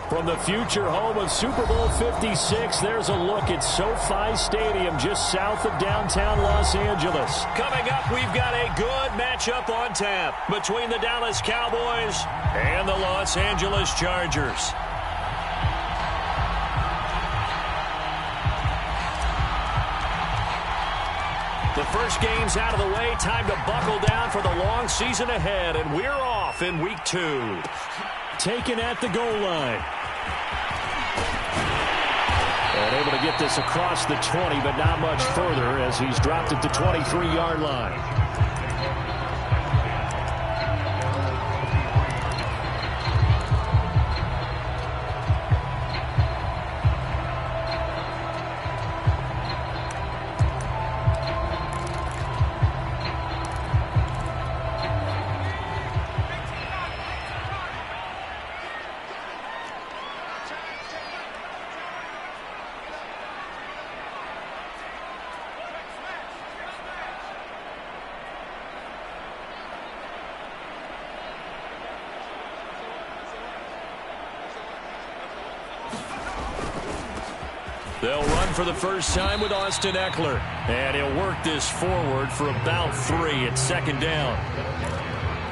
From the future home of Super Bowl 56, there's a look at SoFi Stadium just south of downtown Los Angeles. Coming up, we've got a good matchup on tap between the Dallas Cowboys and the Los Angeles Chargers. The first game's out of the way. Time to buckle down for the long season ahead, and we're off in Week 2. Taken at the goal line. And able to get this across the 20, but not much further as he's dropped at the 23-yard line. They'll run for the first time with Austin Ekeler. And he'll work this forward for about 3 at second down.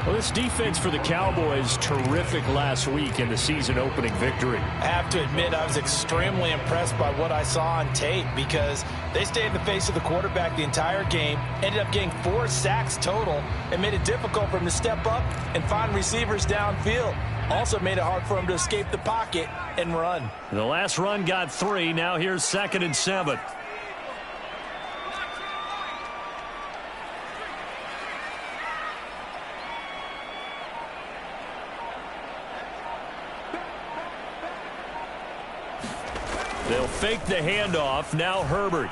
Well, this defense for the Cowboys, terrific last week in the season-opening victory. I have to admit, I was extremely impressed by what I saw on tape because they stayed in the face of the quarterback the entire game, ended up getting 4 sacks total, and made it difficult for him to step up and find receivers downfield. Also made it hard for him to escape the pocket and run. The last run got 3. Now here's 2nd and 7. They'll fake the handoff. Now Herbert.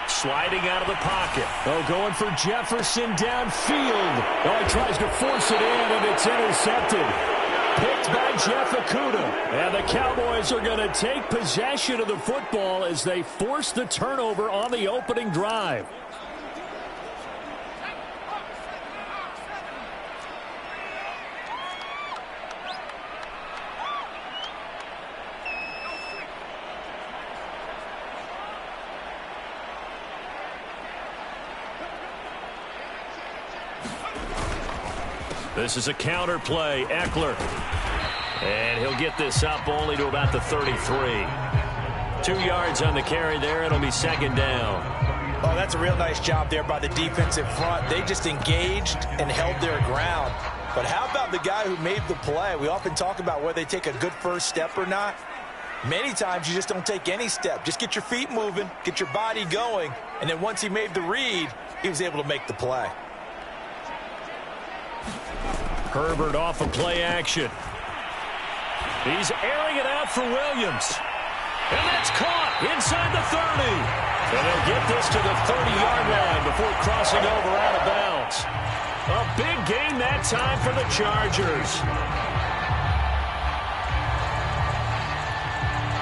Sliding out of the pocket. Oh, going for Jefferson downfield. Oh, he tries to force it in, and it's intercepted. Picked by Jeff Okudah. And the Cowboys are going to take possession of the football as they force the turnover on the opening drive. This is a counter play. Ekeler. And he'll get this up only to about the 33. 2 yards on the carry there. It'll be second down. Oh, that's a real nice job there by the defensive front. They just engaged and held their ground. But how about the guy who made the play? We often talk about whether they take a good first step or not. Many times you just don't take any step. Just get your feet moving, get your body going, and then once he made the read, he was able to make the play. Herbert off of play action. He's airing it out for Williams. And that's caught inside the 30. And they'll get this to the 30-yard line before crossing over out of bounds. A big gain that time for the Chargers.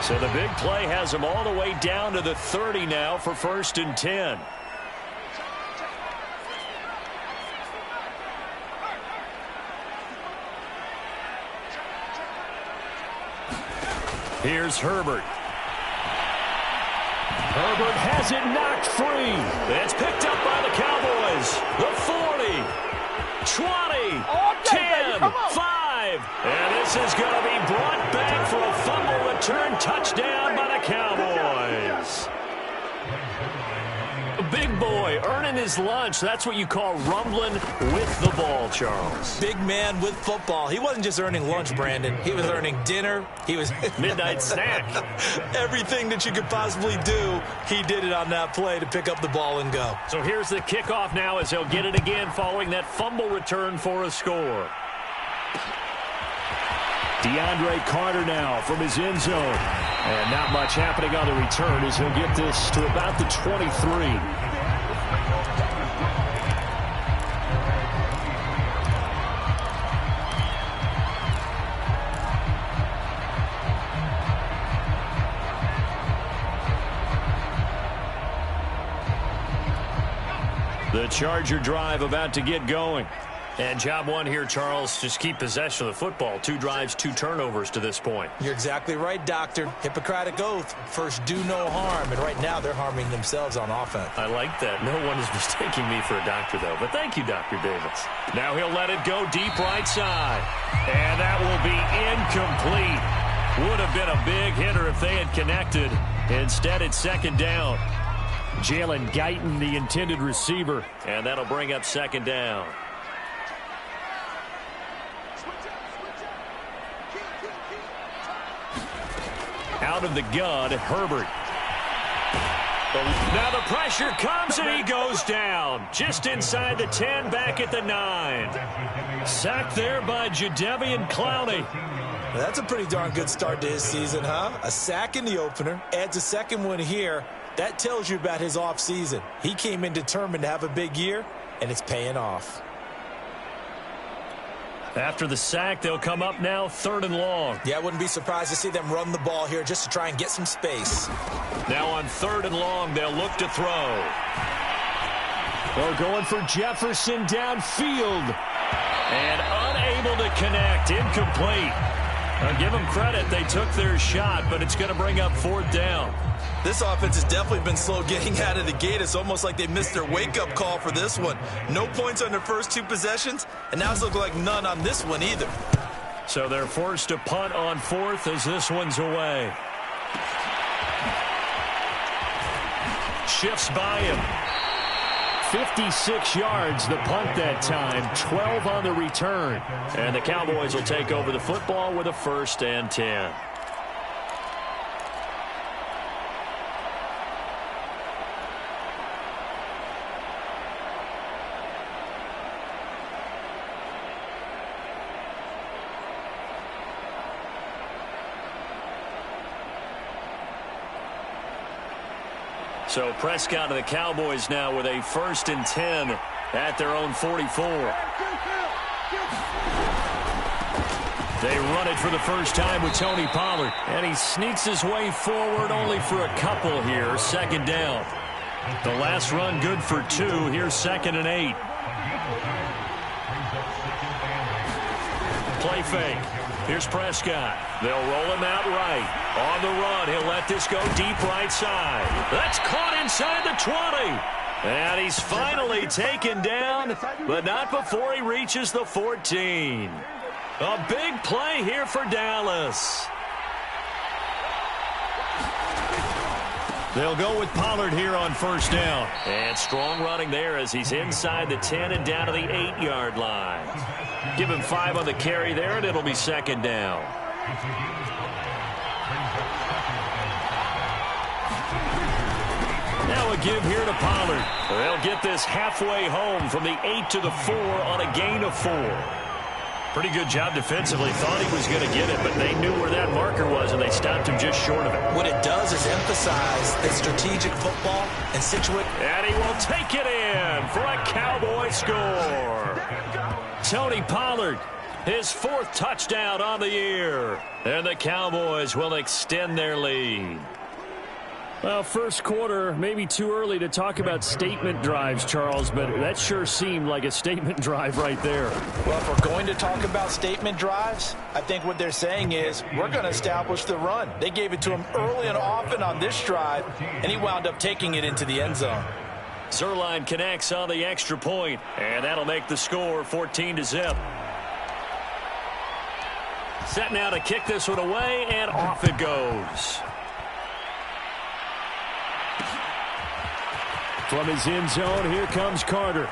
So the big play has them all the way down to the 30 now for 1st and 10. Here's Herbert. Herbert has it knocked free. It's picked up by the Cowboys. The 40, 20, 10, 5. And this is going to be brought back for a fumble return touchdown by the Cowboys. Big boy earning his lunch. That's what you call rumbling with the ball, Charles. Big man with football. He wasn't just earning lunch, Brandon. He was earning dinner. He was midnight snack. Everything that you could possibly do, he did it on that play to pick up the ball and go. So here's the kickoff now as he'll get it again following that fumble return for a score. DeAndre Carter now from his end zone. And not much happening on the return as he'll get this to about the 23. The Charger drive about to get going. And job one here, Charles, just keep possession of the football. 2 drives, 2 turnovers to this point. You're exactly right, Doctor. Hippocratic oath. First, do no harm. And right now, they're harming themselves on offense. I like that. No one is mistaking me for a doctor, though. But thank you, Dr. Davis. Now he'll let it go deep right side. And that will be incomplete. Would have been a big hitter if they had connected. Instead, it's second down. Jalen Guyton, the intended receiver. And that'll bring up second down. Out of the gun, Herbert. Now the pressure comes and he goes down. Just inside the 10, back at the 9. Sacked there by Jadeveon Clowney. That's a pretty darn good start to his season, huh? A sack in the opener, adds a second one here. That tells you about his offseason. He came in determined to have a big year, and it's paying off. After the sack, they'll come up now 3rd and long. Yeah, I wouldn't be surprised to see them run the ball here just to try and get some space. Now on 3rd and long, they'll look to throw. They're going for Jefferson downfield. And unable to connect. Incomplete. I'll give them credit. They took their shot, but it's going to bring up 4th down. This offense has definitely been slow getting out of the gate. It's almost like they missed their wake-up call for this one. No points on their first 2 possessions, and now it's looking like none on this one either. So they're forced to punt on 4th as this one's away. Shifts by him. 56 yards the punt that time, 12 on the return. And the Cowboys will take over the football with a 1st and 10. So Prescott and the Cowboys now with a 1st and 10 at their own 44. They run it for the first time with Tony Pollard. And he sneaks his way forward only for a couple here. 2nd down. The last run good for 2. Here's 2nd and 8. Play fake. Here's Prescott. They'll roll him out right. On the run, he'll let this go deep right side. That's caught inside the 20. And he's finally taken down, but not before he reaches the 14. A big play here for Dallas. They'll go with Pollard here on 1st down. And strong running there as he's inside the 10 and down to the 8-yard line. Give him 5 on the carry there, and it'll be 2nd down. Now a give here to Pollard. They'll get this halfway home from the 8 to the 4 on a gain of 4. Pretty good job defensively. Thought he was going to get it, but they knew where that marker was, and they stopped him just short of it. What it does is emphasize that strategic football and situate. And he will take it in for a Cowboy score. Tony Pollard, his 4th touchdown on the year. And the Cowboys will extend their lead. Well, first quarter, maybe too early to talk about statement drives, Charles, but that sure seemed like a statement drive right there. Well, if we're going to talk about statement drives, I think what they're saying is we're going to establish the run. They gave it to him early and often on this drive, and he wound up taking it into the end zone. Zuerlein connects on the extra point, and that'll make the score 14-0. Set now to kick this one away, and off it goes. From his end zone, here comes Carter.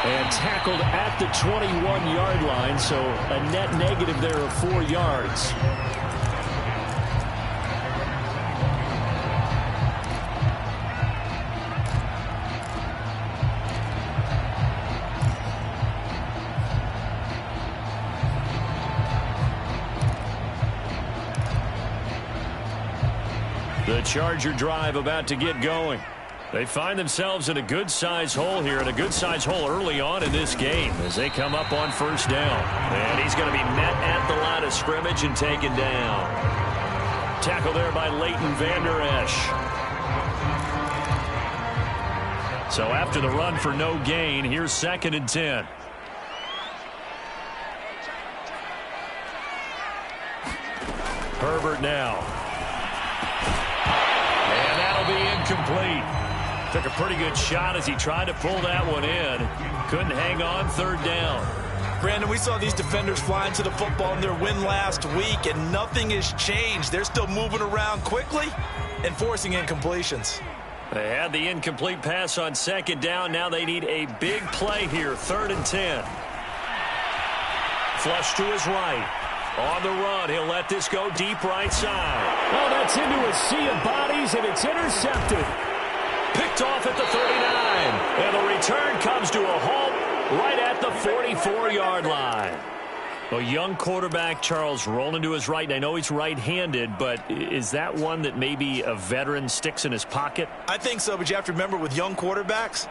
And tackled at the 21-yard line, so a net negative there of 4 yards. The Charger drive about to get going. They find themselves in a good-sized hole here, and a good-sized hole early on in this game as they come up on 1st down. And he's going to be met at the line of scrimmage and taken down. Tackle there by Leighton Vander Esch. So after the run for no gain, here's 2nd and 10. Herbert now. And that'll be incomplete. Took a pretty good shot as he tried to pull that one in. Couldn't hang on, third down. Brandon, we saw these defenders flying to the football in their win last week, and nothing has changed. They're still moving around quickly and forcing incompletions. They had the incomplete pass on second down. Now they need a big play here, 3rd and 10. Flush to his right. On the run, he'll let this go deep right side. Oh, that's into a sea of bodies, and it's intercepted. Picked off at the 39. And the return comes to a halt right at the 44-yard line. A young quarterback, Charles, rolling to his right. And I know he's right-handed, but is that one that maybe a veteran sticks in his pocket? I think so, but you have to remember with young quarterbacks,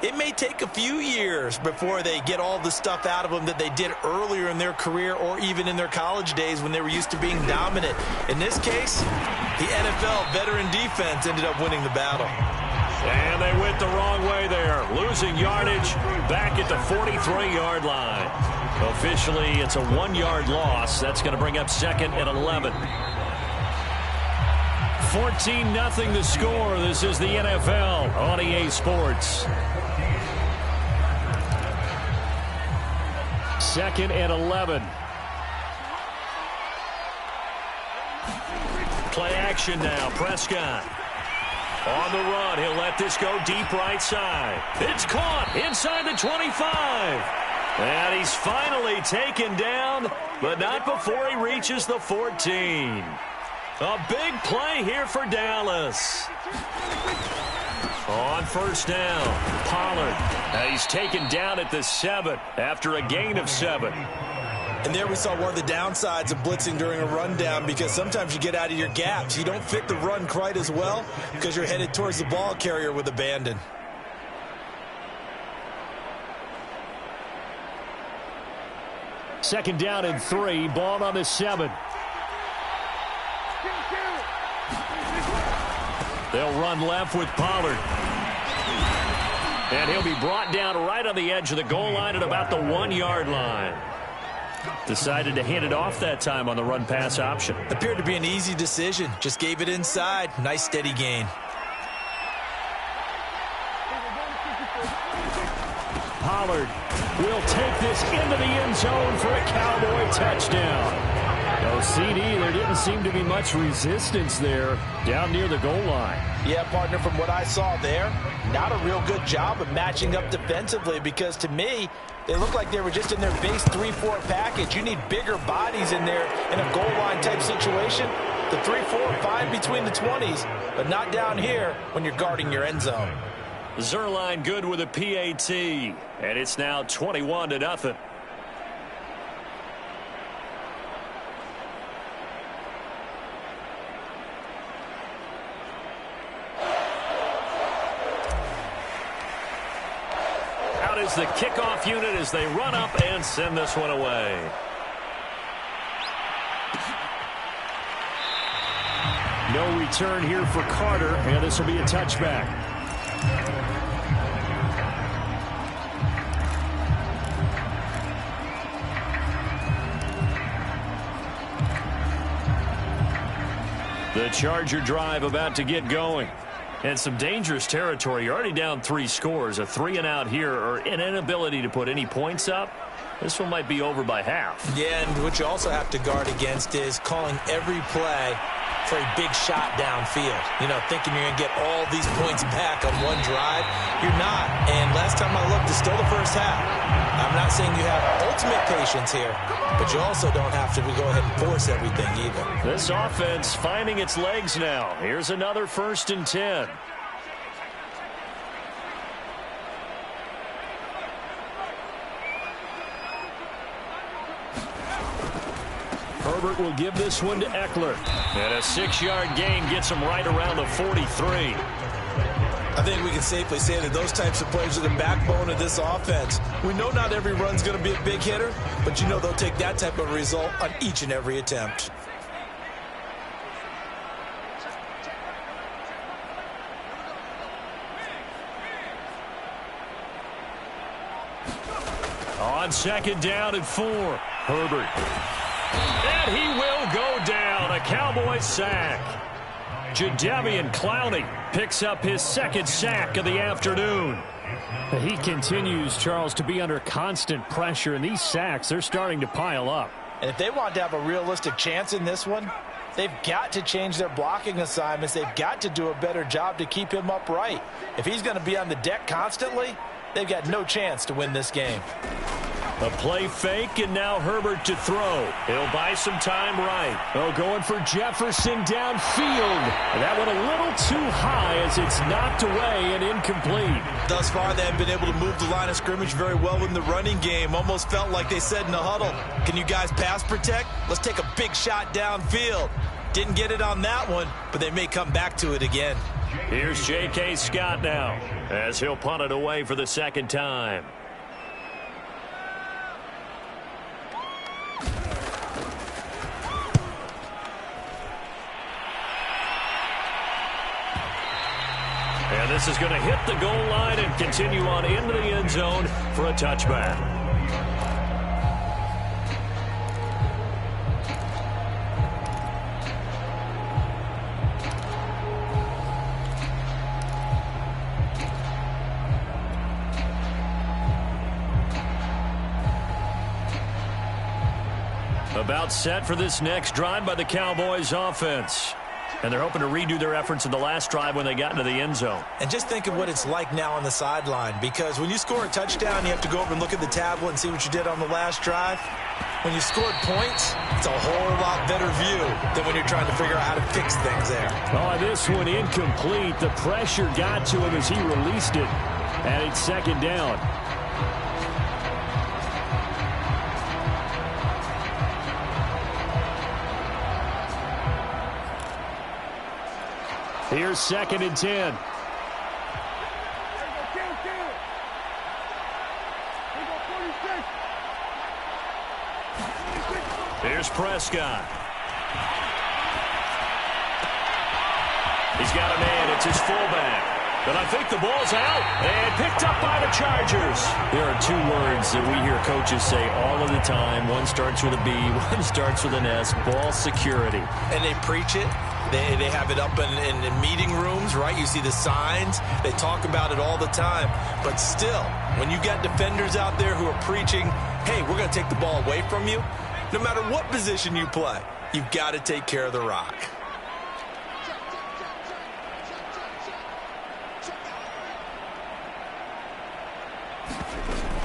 it may take a few years before they get all the stuff out of them that they did earlier in their career or even in their college days when they were used to being dominant. In this case, the NFL veteran defense ended up winning the battle. And they went the wrong way there, losing yardage back at the 43-yard line. Officially, it's a 1-yard loss. That's going to bring up 2nd and 11. 14-0 the score. This is the NFL on EA Sports. 2nd and 11. Play action now. Prescott. On the run, he'll let this go deep right side. It's caught inside the 25. And he's finally taken down, but not before he reaches the 14. A big play here for Dallas. On first down, Pollard. He's taken down at the 7 after a gain of 7. And there we saw one of the downsides of blitzing during a rundown, because sometimes you get out of your gaps. You don't fit the run quite as well because you're headed towards the ball carrier with abandon. Second down and 3, ball on the 7. They'll run left with Pollard. And he'll be brought down right on the edge of the goal line at about the 1-yard line. Decided to hand it off that time on the run-pass option. Appeared to be an easy decision. Just gave it inside. Nice steady gain. Pollard will take this into the end zone for a Cowboy touchdown. No CD, there didn't seem to be much resistance there down near the goal line. Yeah, partner, from what I saw there, not a real good job of matching up defensively, because to me, they looked like they were just in their base 3-4 package. You need bigger bodies in there in a goal line type situation. The 3-4 fine between the 20s, but not down here when you're guarding your end zone. Zuerlein good with a PAT, and it's now 21-0. Out is the kickoff unit as they run up and send this one away. No return here for Carter, and this will be a touchback. The Charger drive about to get going. And some dangerous territory. You're already down 3 scores. A 3-and-out here, or an inability to put any points up. This one might be over by half. Yeah, and what you also have to guard against is calling every play for a big shot downfield. You know, thinking you're going to get all these points back on one drive. You're not. And last time I looked, it's still the first half. I'm not saying you have ultimate patience here, but you also don't have to go ahead and force everything either. This offense finding its legs now. Here's another 1st and 10. Herbert will give this one to Eckler. And a 6-yard gain gets him right around the 43. I think we can safely say that those types of plays are the backbone of this offense. We know not every run's going to be a big hitter, but you know they'll take that type of result on each and every attempt. On 2nd down and 4, Herbert. And he will go down. A Cowboys sack. Jadeveon Clowney picks up his second sack of the afternoon. He continues, Charles, to be under constant pressure, and these sacks, they're starting to pile up. And if they want to have a realistic chance in this one, they've got to change their blocking assignments. They've got to do a better job to keep him upright. If he's going to be on the deck constantly, they've got no chance to win this game. A play fake, and now Herbert to throw. He'll buy some time right. Oh, going for Jefferson downfield. And that went a little too high as it's knocked away and incomplete. Thus far, they haven't been able to move the line of scrimmage very well in the running game. Almost felt like they said in the huddle, can you guys pass protect? Let's take a big shot downfield. Didn't get it on that one, but they may come back to it again. Here's J.K. Scott now as he'll punt it away for the second time. And this is going to hit the goal line and continue on into the end zone for a touchback. About set for this next drive by the Cowboys offense. And they're hoping to redo their efforts in the last drive when they got into the end zone. And just think of what it's like now on the sideline, because when you score a touchdown, you have to go over and look at the tablet and see what you did on the last drive. When you scored points, it's a whole lot better view than when you're trying to figure out how to fix things there. Oh, this one incomplete. The pressure got to him as he released it. And it's second down. Here's second and 10. Here's Prescott. He's got a man. It's his fullback. But I think the ball's out and picked up by the Chargers. There are two words that we hear coaches say all of the time. One starts with a B, one starts with an S. Ball security. And they preach it. They have it up in meeting rooms, right? You see the signs. They talk about it all the time. But still, when you got defenders out there who are preaching, hey, we're going to take the ball away from you, no matter what position you play, you've got to take care of the rock.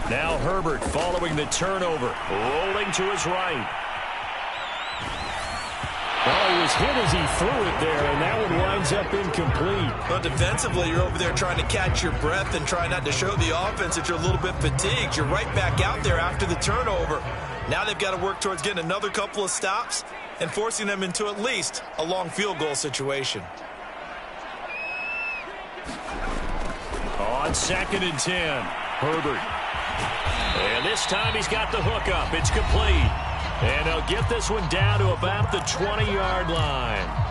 Now Herbert following the turnover, rolling to his right. Well, he was hit as he threw it there, and that one winds up incomplete. But defensively, you're over there trying to catch your breath and try not to show the offense that you're a little bit fatigued. You're right back out there after the turnover. Now they've got to work towards getting another couple of stops and forcing them into at least a long field goal situation. On second and 10, Herbert. And this time he's got the hook up. It's complete. And he'll get this one down to about the 20-yard line.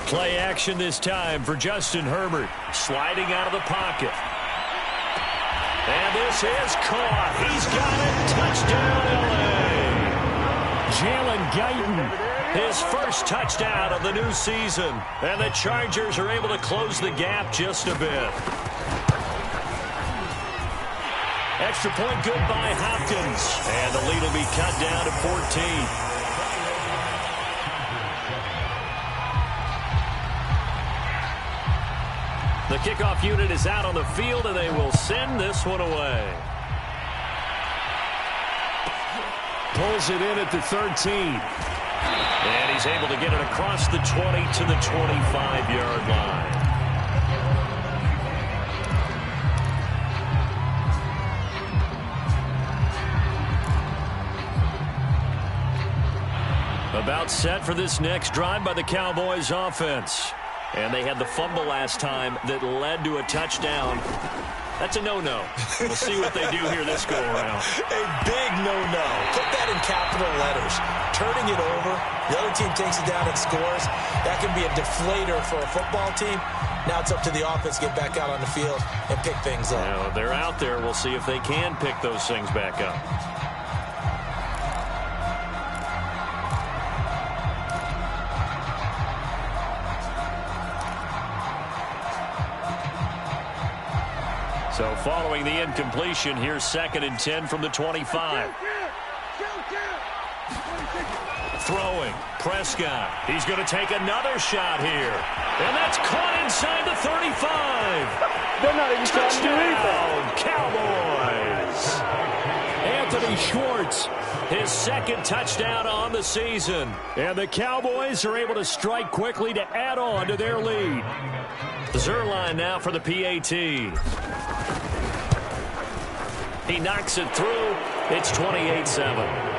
Play action this time for Justin Herbert. Sliding out of the pocket. And this is caught. He's got it. Touchdown, L.A. Jalen Guyton, his first touchdown of the new season. And the Chargers are able to close the gap just a bit. Extra point good by Hopkins. And the lead will be cut down to 14. The kickoff unit is out on the field, and they will send this one away. Pulls it in at the 13. And he's able to get it across the 20 to the 25-yard line. About set for this next drive by the Cowboys offense. And they had the fumble last time that led to a touchdown. That's a no-no. We'll see what they do here this go-around. A big no-no. Put that in capital letters. Turning it over, the other team takes it down and scores. That can be a deflator for a football team. Now it's up to the offense to get back out on the field and pick things up. Now, they're out there. We'll see if they can pick those things back up. So following the incompletion, here's 2nd and 10 from the 25. Throwing, Prescott. He's going to take another shot here. And that's caught inside the 35. They're not even trying to do anything. Cowboys. Anthony Schwartz, his 2nd touchdown on the season. And the Cowboys are able to strike quickly to add on to their lead. Zuerlein now for the PAT. He knocks it through. It's 28-7.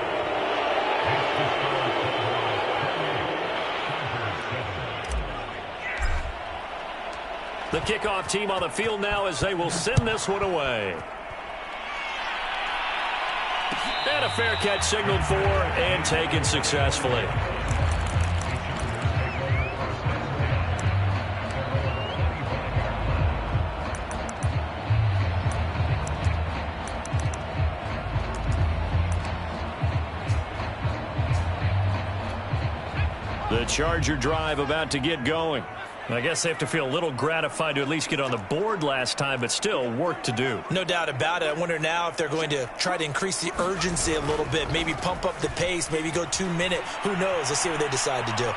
The kickoff team on the field now as they will send this one away. And a fair catch signaled for and taken successfully. The Charger drive about to get going. I guess they have to feel a little gratified to at least get on the board last time, but still work to do. No doubt about it. I wonder now if they're going to try to increase the urgency a little bit, maybe pump up the pace, maybe go 2-minute. Who knows? Let's see what they decide to do.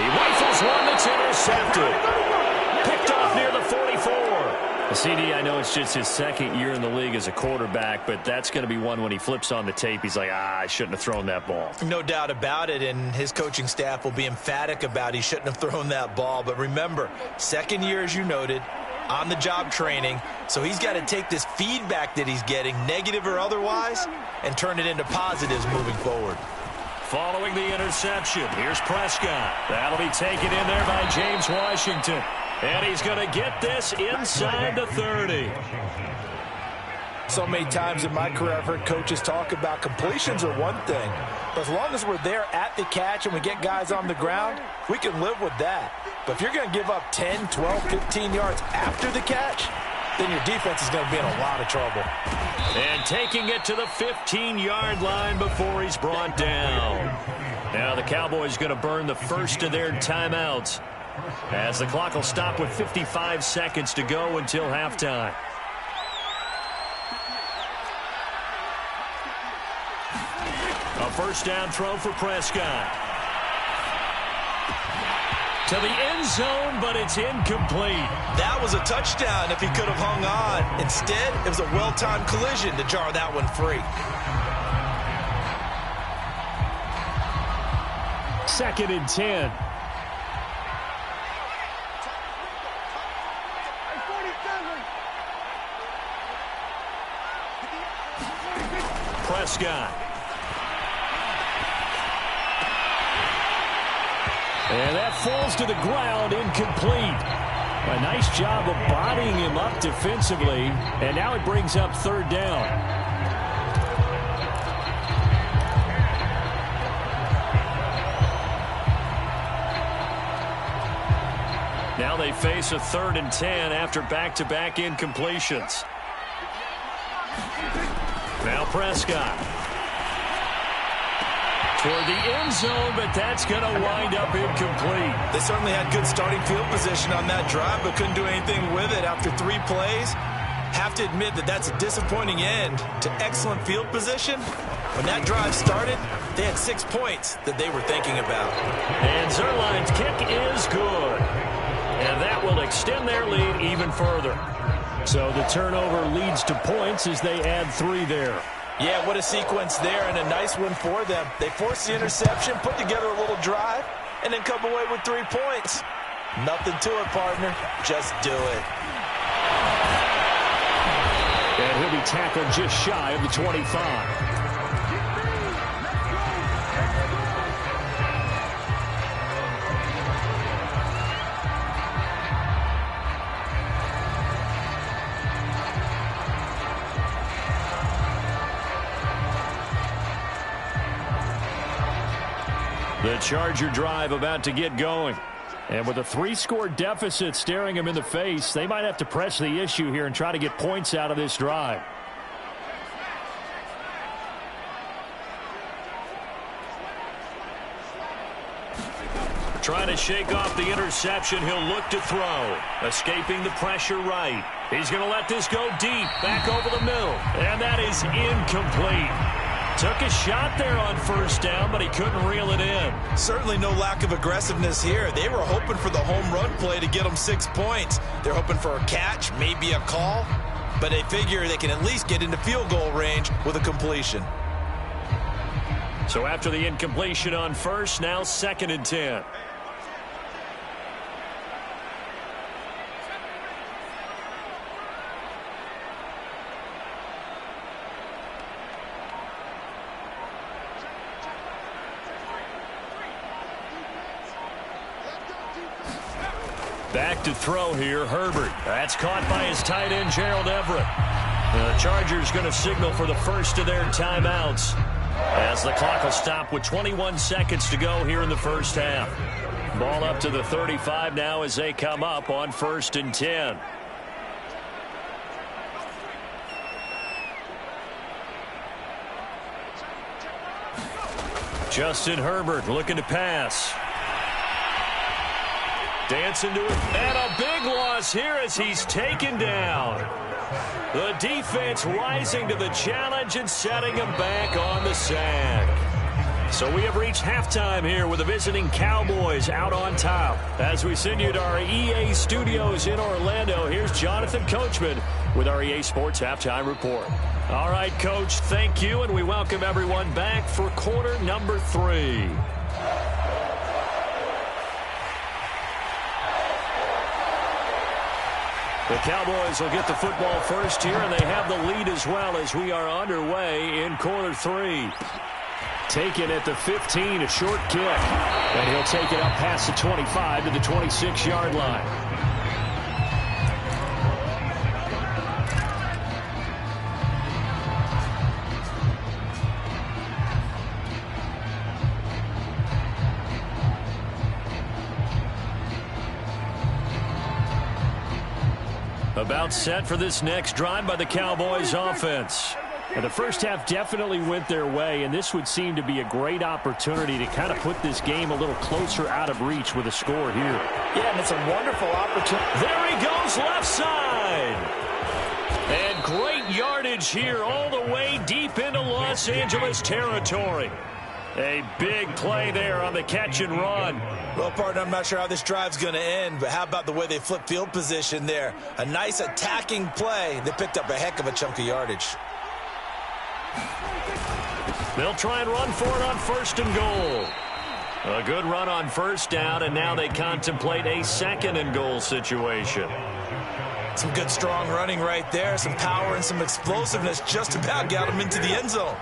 He rifles one that's intercepted. Picked off near the 44. The CD, I know it's just his 2nd year in the league as a quarterback, but that's going to be one when he flips on the tape. He's like, I shouldn't have thrown that ball. No doubt about it, and his coaching staff will be emphatic about he shouldn't have thrown that ball. But remember, 2nd year, as you noted, on-the-job training, so he's got to take this feedback that he's getting, negative or otherwise, and turn it into positives moving forward. Following the interception, here's Prescott. That'll be taken in there by James Washington. And he's going to get this inside the 30. So many times in my career I've heard coaches talk about completions are one thing. But as long as we're there at the catch and we get guys on the ground, we can live with that. But if you're going to give up 10, 12, 15 yards after the catch, then your defense is going to be in a lot of trouble. And taking it to the 15-yard line before he's brought down. Now the Cowboys going to burn the first of their timeouts, as the clock will stop with 55 seconds to go until halftime. A first down throw for Prescott. To the end zone, but it's incomplete. That was a touchdown if he could have hung on. Instead, it was a well-timed collision to jar that one free. 2nd and 10. Prescott. And that falls to the ground, incomplete. A nice job of bodying him up defensively, and now it brings up 3rd down. Now they face a 3rd and 10 after back-to-back incompletions. Now Prescott. Toward the end zone, but that's going to wind up incomplete. They certainly had good starting field position on that drive, but couldn't do anything with it after 3 plays. Have to admit that that's a disappointing end to excellent field position. When that drive started, they had 6 points that they were thinking about. And Zuerlein's kick is good. And that will extend their lead even further. So the turnover leads to points as they add 3 there. Yeah, what a sequence there, and a nice one for them. They forced the interception, put together a little drive, and then come away with 3 points. Nothing to it, partner. Just do it. And he'll be tackled just shy of the 25. The Charger drive about to get going. And with a 3-score deficit staring them in the face, they might have to press the issue here and try to get points out of this drive. Trying to shake off the interception. He'll look to throw. Escaping the pressure right. He's going to let this go deep. Back over the middle. And that is incomplete. Took a shot there on first down, but he couldn't reel it in. Certainly no lack of aggressiveness here. They were hoping for the home run play to get them 6 points. They're hoping for a catch, maybe a call, but they figure they can at least get into field goal range with a completion. So after the incompletion on first, now 2nd and 10. Back to throw here, Herbert. That's caught by his tight end, Gerald Everett. The Chargers going to signal for the first of their timeouts as the clock will stop with 21 seconds to go here in the first half. Ball up to the 35 now as they come up on 1st and 10. Justin Herbert looking to pass. Dancing to it, and a big loss here as he's taken down. The defense rising to the challenge and setting him back on the sack. So we have reached halftime here with the visiting Cowboys out on top. As we send you to our EA studios in Orlando, here's Jonathan Coachman with our EA Sports Halftime Report. All right, Coach, thank you, and we welcome everyone back for quarter number 3. The Cowboys will get the football first here, and they have the lead as well as we are underway in quarter 3. Taken at the 15, a short kick. And he'll take it up past the 25 to the 26-yard line. About set for this next drive by the Cowboys offense. And the first half definitely went their way, and this would seem to be a great opportunity to kind of put this game a little closer out of reach with a score here. Yeah, and it's a wonderful opportunity. There he goes, left side. And great yardage here all the way deep into Los Angeles territory. A big play there on the catch and run. Well, partner, I'm not sure how this drive's going to end, but how about the way they flip field position there? A nice attacking play. They picked up a heck of a chunk of yardage. They'll try and run for it on 1st and goal. A good run on first down, and now they contemplate a 2nd and goal situation. Some good, strong running right there. Some power and some explosiveness just about got them into the end zone.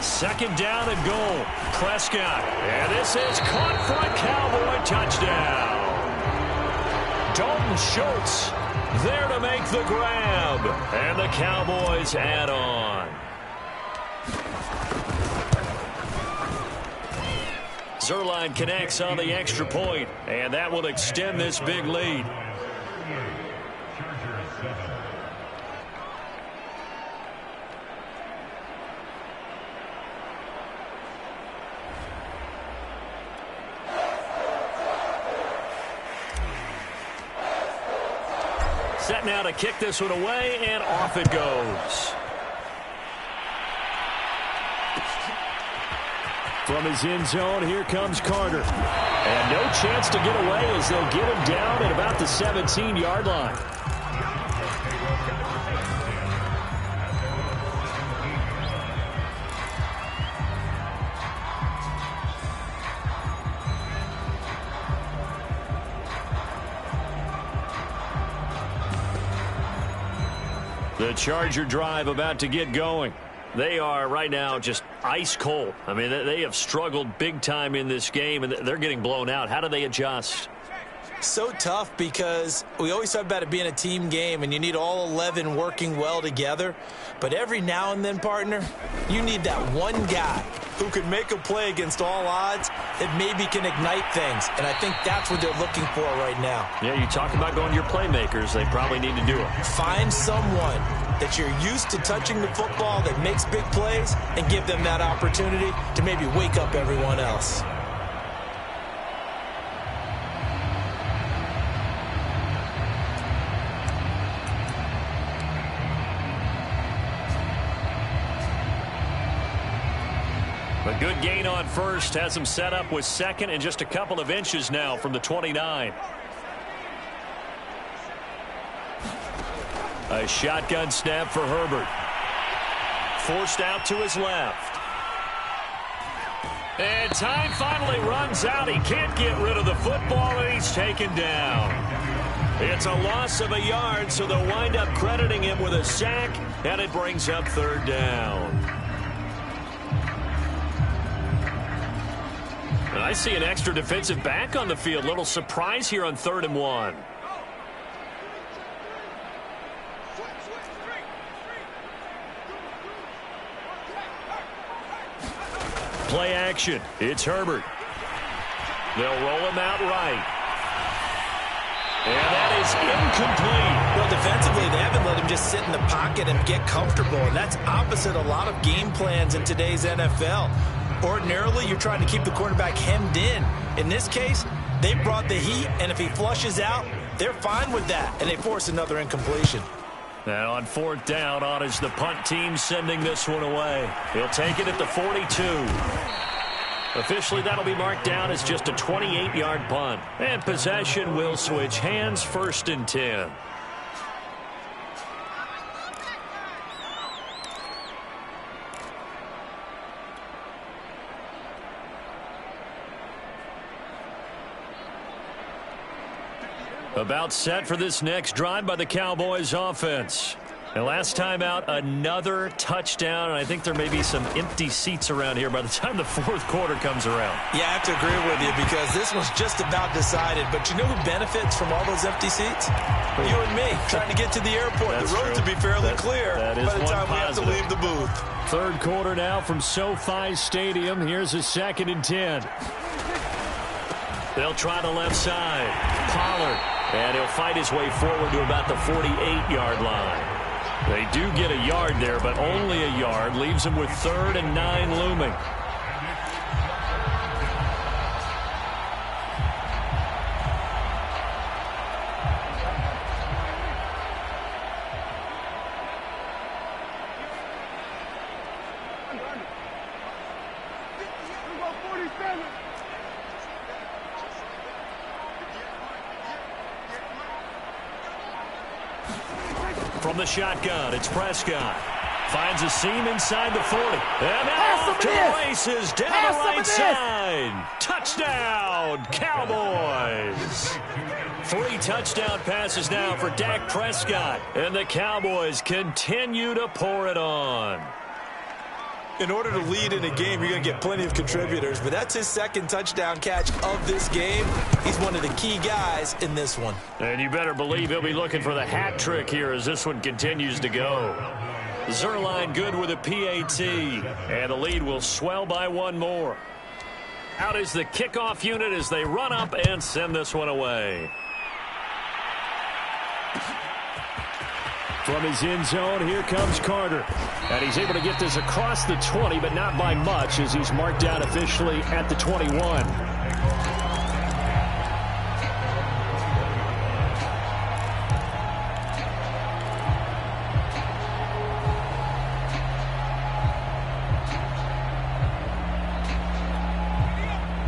2nd down and goal. Prescott. And this is caught for a Cowboy touchdown. Dalton Schultz there to make the grab. And the Cowboys add on. Zuerlein connects on the extra point, and that will extend this big lead. Set now to kick this one away, and off it goes. From his end zone, here comes Carter. And no chance to get away as they'll get him down at about the 17-yard line. The Charger drive about to get going. They are right now just ice cold. I mean, they have struggled big time in this game, and they're getting blown out. How do they adjust? So tough because we always talk about it being a team game and you need all 11 working well together. But every now and then, partner, you need that one guy who can make a play against all odds that maybe can ignite things. And I think that's what they're looking for right now. Yeah, you talk about going to your playmakers. They probably need to do it. Find someone that you're used to touching the football that makes big plays and give them that opportunity to maybe wake up everyone else. A good gain on first has him set up with second and just a couple of inches now from the 29. A shotgun snap for Herbert. Forced out to his left. And time finally runs out. He can't get rid of the football, and he's taken down. It's a loss of a yard, so they'll wind up crediting him with a sack, and it brings up third down. And I see an extra defensive back on the field. Little surprise here on 3rd and 1. Play action. It's Herbert. They'll roll him out right. And that is incomplete. Well, defensively, they haven't let him just sit in the pocket and get comfortable. And that's opposite a lot of game plans in today's NFL. Ordinarily, you're trying to keep the quarterback hemmed in. In this case, they brought the heat, and if he flushes out, they're fine with that, and they force another incompletion. And on 4th down, on is the punt team sending this one away. He'll take it at the 42. Officially, that'll be marked down as just a 28-yard punt. And possession will switch hands, 1st and 10. About set for this next drive by the Cowboys offense. And last time out, another touchdown, and I think there may be some empty seats around here by the time the 4th quarter comes around. Yeah, I have to agree with you because this one's just about decided. But you know who benefits from all those empty seats? You and me, trying to get to the airport. That's the road true. to be fairly clear by the time we have to leave the booth. 3rd quarter now from SoFi Stadium. Here's a 2nd and 10. They'll try the left side. Pollard. And he'll fight his way forward to about the 48-yard line. They do get a yard there, but only a yard. Leaves him with 3rd and 9 looming. From the shotgun, it's Prescott. Finds a seam inside the 40. And off to the races down the right side. Touchdown, Cowboys. 3 touchdown passes now for Dak Prescott. And the Cowboys continue to pour it on. In order to lead in a game, you're going to get plenty of contributors. But that's his 2nd touchdown catch of this game. He's one of the key guys in this one. And you better believe he'll be looking for the hat trick here as this one continues to go. Zuerlein good with a PAT. And the lead will swell by 1 more. Out is the kickoff unit as they run up and send this one away. From his end zone, here comes Carter. And he's able to get this across the 20, but not by much as he's marked down officially at the 21.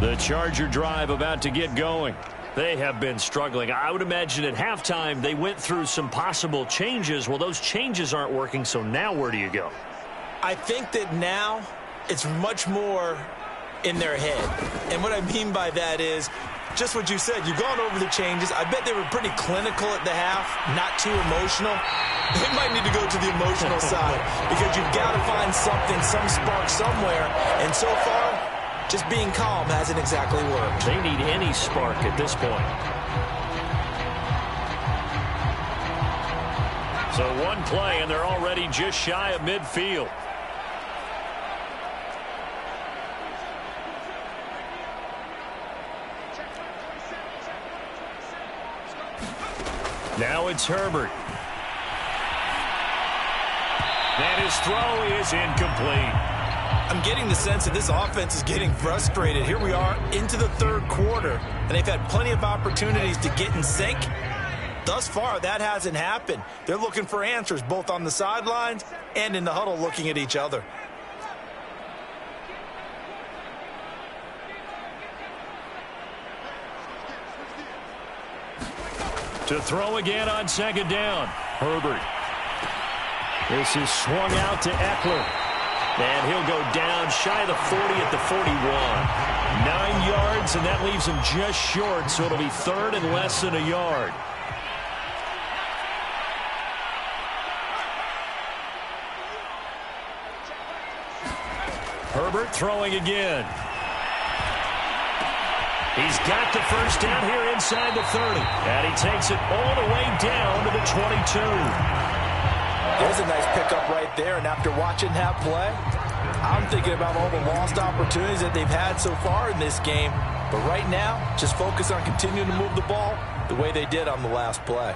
The Charger drive about to get going. They have been struggling. I would imagine at halftime they went through some possible changes. Well, those changes aren't working, so now where do you go? I think that now it's much more in their head. And what I mean by that is just what you said. You've gone over the changes. I bet they were pretty clinical at the half, not too emotional. They might need to go to the emotional side because you've got to find something, some spark somewhere. And so far, just being calm hasn't exactly worked. They need any spark at this point. So one play, and they're already just shy of midfield. Now it's Herbert. And his throw is incomplete. I'm getting the sense that this offense is getting frustrated. Here we are into the third quarter, and they've had plenty of opportunities to get in sync. Thus far, that hasn't happened. They're looking for answers both on the sidelines and in the huddle looking at each other. To throw again on second down. Herbert. This is swung out to Eckler. And he'll go down shy of the 40 at the 41. 9 yards, and that leaves him just short, so it'll be third and less than a yard. Herbert throwing again. He's got the first down here inside the 30. And he takes it all the way down to the 22. There's a nice pickup right there, and after watching that play, I'm thinking about all the lost opportunities that they've had so far in this game. But right now, just focus on continuing to move the ball the way they did on the last play.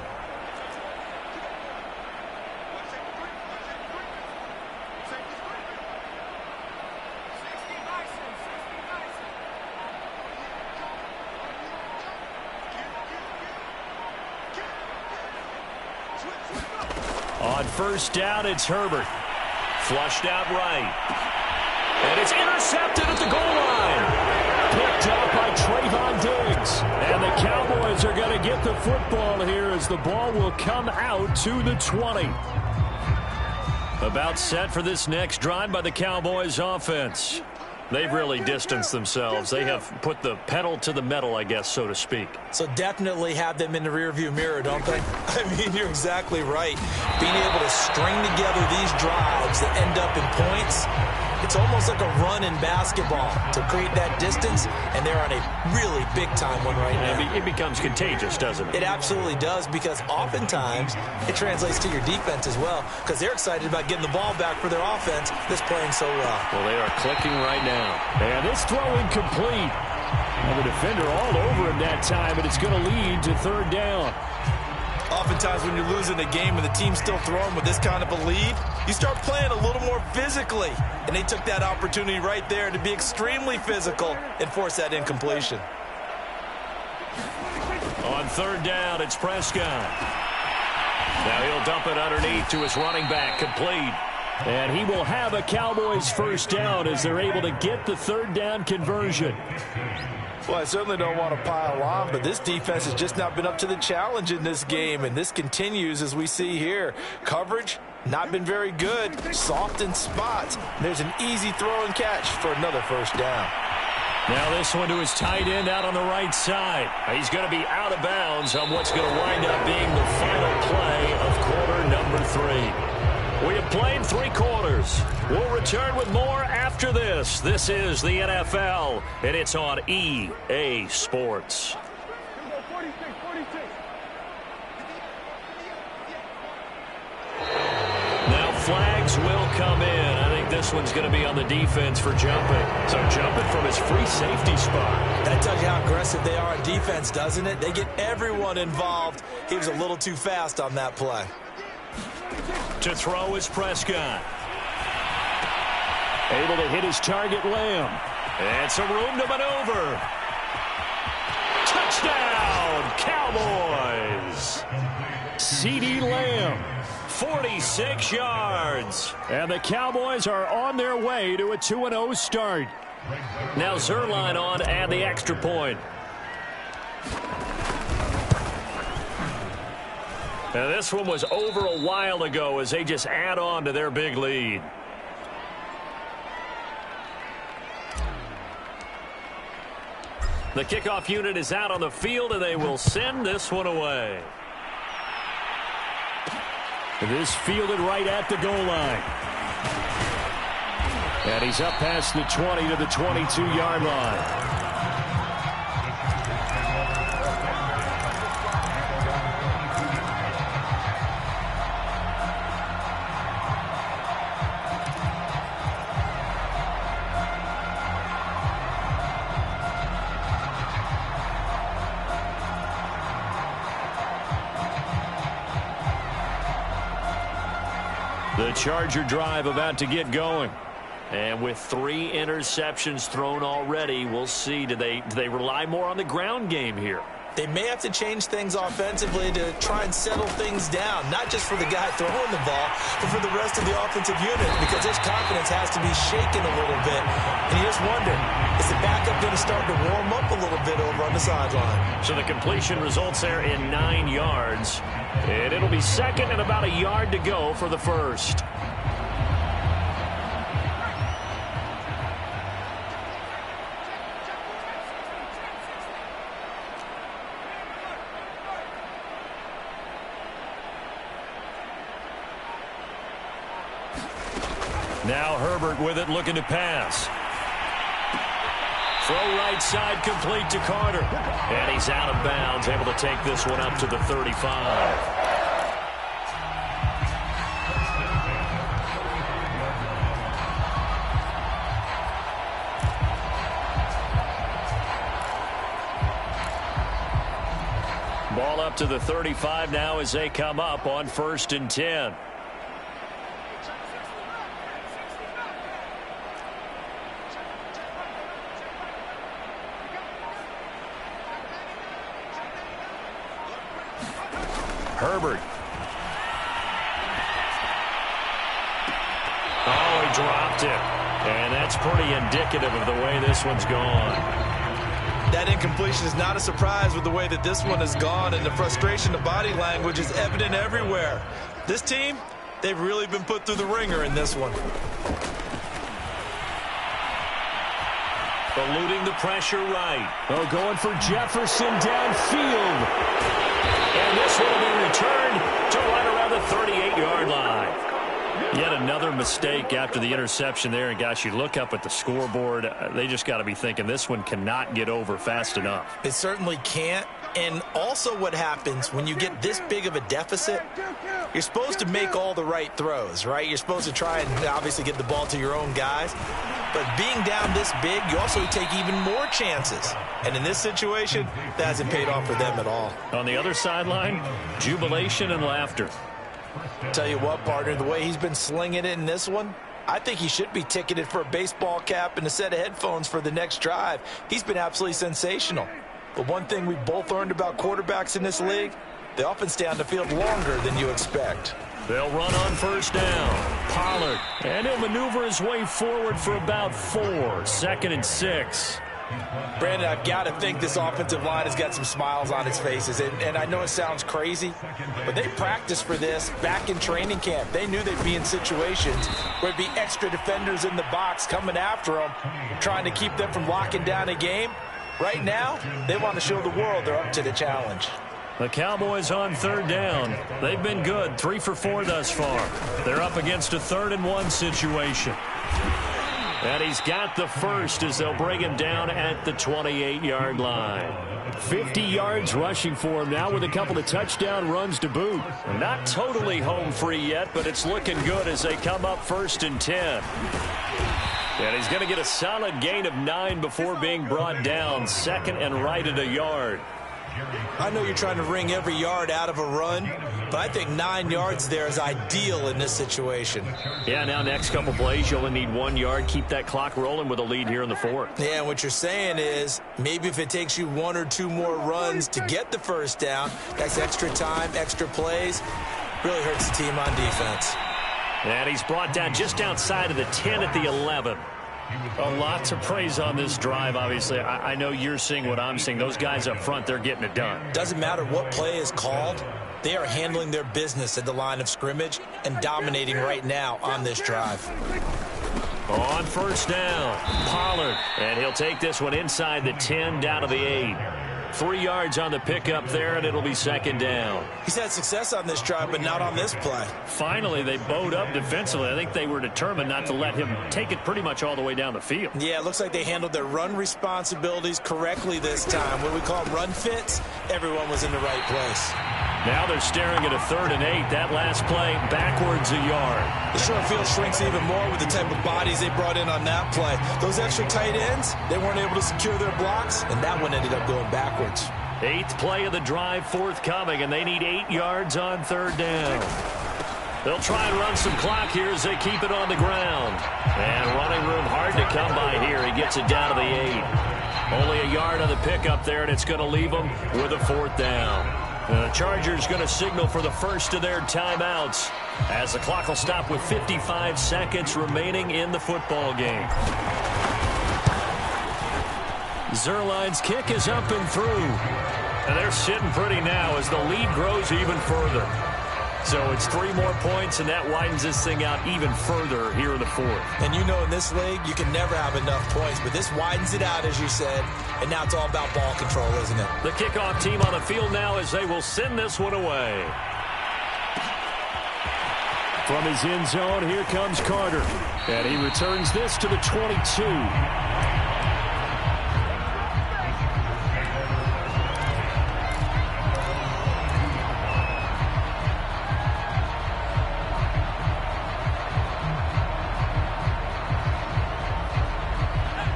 On first down, it's Herbert. Flushed out right. And it's intercepted at the goal line. Picked up by Trayvon Diggs. And the Cowboys are going to get the football here as the ball will come out to the 20. About set for this next drive by the Cowboys offense. They've really distanced themselves. They have put the pedal to the metal, I guess, so to speak. So definitely have them in the rearview mirror, don't they? I mean, you're exactly right. Being able to string together these drives that end up in points, it's almost like a run in basketball to create that distance, and they're on a really big-time one right now. It becomes contagious, doesn't it? It absolutely does, because oftentimes it translates to your defense as well, because they're excited about getting the ball back for their offense that's playing so well. Well, they are clicking right now. And this throw incomplete. And the defender all over him that time, and it's going to lead to third down. Oftentimes when you're losing a game and the team's still throwing with this kind of a lead, you start playing a little more physically. And they took that opportunity right there to be extremely physical and force that incompletion. On third down, it's Prescott. Now he'll dump it underneath to his running back, complete. And he will have a Cowboys first down as they're able to get the third down conversion. Well, I certainly don't want to pile on, but this defense has just not been up to the challenge in this game, and this continues as we see here. Coverage, not been very good, soft in spots. There's an easy throw and catch for another first down. Now this one to his tight end out on the right side. He's going to be out of bounds on what's going to wind up being the final play of quarter number 3. We have played 3 quarters. We'll return with more after this. This is the NFL, and it's on EA Sports. Now flags will come in. I think this one's going to be on the defense for jumping. So jumping from his free safety spot. That tells you how aggressive they are on defense, doesn't it? They get everyone involved. He was a little too fast on that play. To throw is Prescott. Able to hit his target, Lamb. And some room to maneuver. Touchdown, Cowboys. CeeDee Lamb, 46 yards. And the Cowboys are on their way to a 2-0 start. Now Zuerlein on and the extra point. And this one was over a while ago as they just add on to their big lead. The kickoff unit is out on the field, and they will send this one away. It is fielded right at the goal line. And he's up past the 20 to the 22-yard line. The Charger drive about to get going. And with 3 interceptions thrown already, we'll see. Do they rely more on the ground game here? They may have to change things offensively to try and settle things down, not just for the guy throwing the ball, but for the rest of the offensive unit, because his confidence has to be shaken a little bit. And you just wonder, is the backup going to start to warm up a little bit over on the sideline? So the completion results there in 9 yards. And it'll be second and about a yard to go for the first. Now Herbert with it, looking to pass. Throw right side, complete to Carter. And he's out of bounds, able to take this one up to the 35. Ball up to the 35 now as they come up on 1st and 10. Herbert. Oh, he dropped it. And that's pretty indicative of the way this one's gone. That incompletion is not a surprise with the way that this one has gone, and the frustration, the body language is evident everywhere. This team, they've really been put through the ringer in this one. Eluding the pressure right. Oh, going for Jefferson downfield. And this will be returned to right around the 38-yard line. Yet another mistake after the interception there. And, gosh, you look up at the scoreboard, they just got to be thinking this one cannot get over fast enough. It certainly can't. And also what happens when you get this big of a deficit, you're supposed to make all the right throws, right? You're supposed to try and obviously get the ball to your own guys. But being down this big, you also take even more chances. And in this situation, that hasn't paid off for them at all. On the other sideline, jubilation and laughter. Tell you what, partner, the way he's been slinging it in this one, I think he should be ticketed for a baseball cap and a set of headphones for the next drive. He's been absolutely sensational. But one thing we both learned about quarterbacks in this league, they often stay on the field longer than you expect. They'll run on 1st down. Pollard. And he'll maneuver his way forward for about 4. 2nd and 6. Brandon, I've got to think this offensive line has got some smiles on its faces. And I know it sounds crazy, but they practiced for this back in training camp. They knew they'd be in situations where there'd be extra defenders in the box coming after them, trying to keep them from locking down a game. Right now, they want to show the world they're up to the challenge. The Cowboys on 3rd down. They've been good, 3 for 4 thus far. They're up against a 3rd and 1 situation. And he's got the first as they'll bring him down at the 28-yard line. 50 yards rushing for him now with a couple of touchdown runs to boot. Not totally home free yet, but it's looking good as they come up 1st and 10. And he's going to get a solid gain of 9 before being brought down. 2nd and right at a yard. I know you're trying to wring every yard out of a run, but I think 9 yards there is ideal in this situation. Yeah, now next couple plays, you only need 1 yard. Keep that clock rolling with a lead here in the 4th. Yeah, and what you're saying is maybe if it takes you 1 or 2 more runs to get the first down, that's extra time, extra plays. Really hurts the team on defense. And he's brought down just outside of the 10 at the 11. A lot to praise on this drive, obviously. I know you're seeing what I'm seeing. Those guys up front, they're getting it done. Doesn't matter what play is called. They are handling their business at the line of scrimmage and dominating right now on this drive. On 1st down, Pollard. And he'll take this one inside the 10 down to the 8. 3 yards on the pickup there, and it'll be 2nd down. He's had success on this drive, but not on this play. Finally, they bowed up defensively. I think they were determined not to let him take it pretty much all the way down the field. Yeah, it looks like they handled their run responsibilities correctly this time. When we call them run fits, everyone was in the right place. Now they're staring at a 3rd and 8. That last play, backwards a yard. The short field shrinks even more with the type of bodies they brought in on that play. Those extra tight ends, they weren't able to secure their blocks, and that one ended up going backwards. 8th play of the drive forthcoming, and they need 8 yards on 3rd down. They'll try and run some clock here as they keep it on the ground. And running room hard to come by here. He gets it down to the 8. Only a yard on the pickup there, and it's going to leave them with a 4th down. The Chargers going to signal for the first of their timeouts as the clock will stop with 55 seconds remaining in the football game. Zuerlein's kick is up and through. And they're sitting pretty now as the lead grows even further. So it's 3 more points, and that widens this thing out even further here in the 4th. And you know in this league, you can never have enough points, but this widens it out, as you said, and now it's all about ball control, isn't it? The kickoff team on the field now as they will send this one away. From his end zone, here comes Carter. And he returns this to the 22.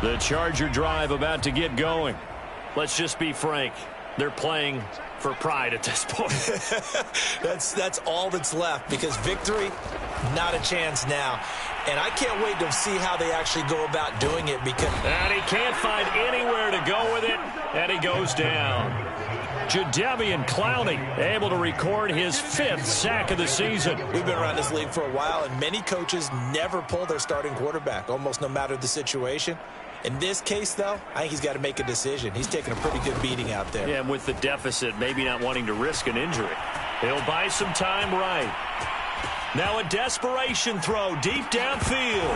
The Charger drive about to get going. Let's just be frank. They're playing for pride at this point. That's all that's left, because victory, not a chance now. And I can't wait to see how they actually go about doing it, because... And he can't find anywhere to go with it, and he goes down. Jadeveon Clowney able to record his 5th sack of the season. We've been around this league for a while, and many coaches never pull their starting quarterback, almost no matter the situation. In this case, though, I think he's got to make a decision. He's taking a pretty good beating out there. Yeah, and with the deficit, maybe not wanting to risk an injury. He'll buy some time right. Now a desperation throw deep downfield.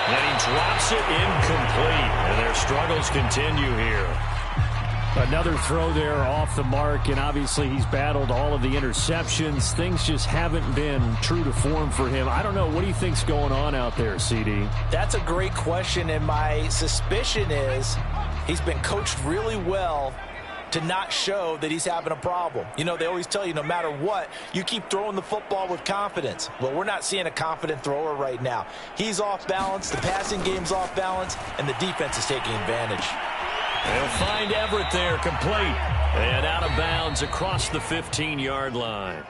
And he drops it incomplete. And their struggles continue here. Another throw there off the mark, and obviously he's battled all of the interceptions. Things just haven't been true to form for him. I don't know. What do you think's going on out there, CD? That's a great question, and my suspicion is he's been coached really well to not show that he's having a problem. You know, they always tell you no matter what, you keep throwing the football with confidence. Well, we're not seeing a confident thrower right now. He's off balance, the passing game's off balance, and the defense is taking advantage. They'll find Everett there, complete. And out of bounds across the 15-yard line.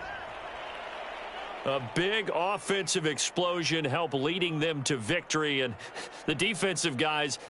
A big offensive explosion helped leading them to victory, and the defensive guys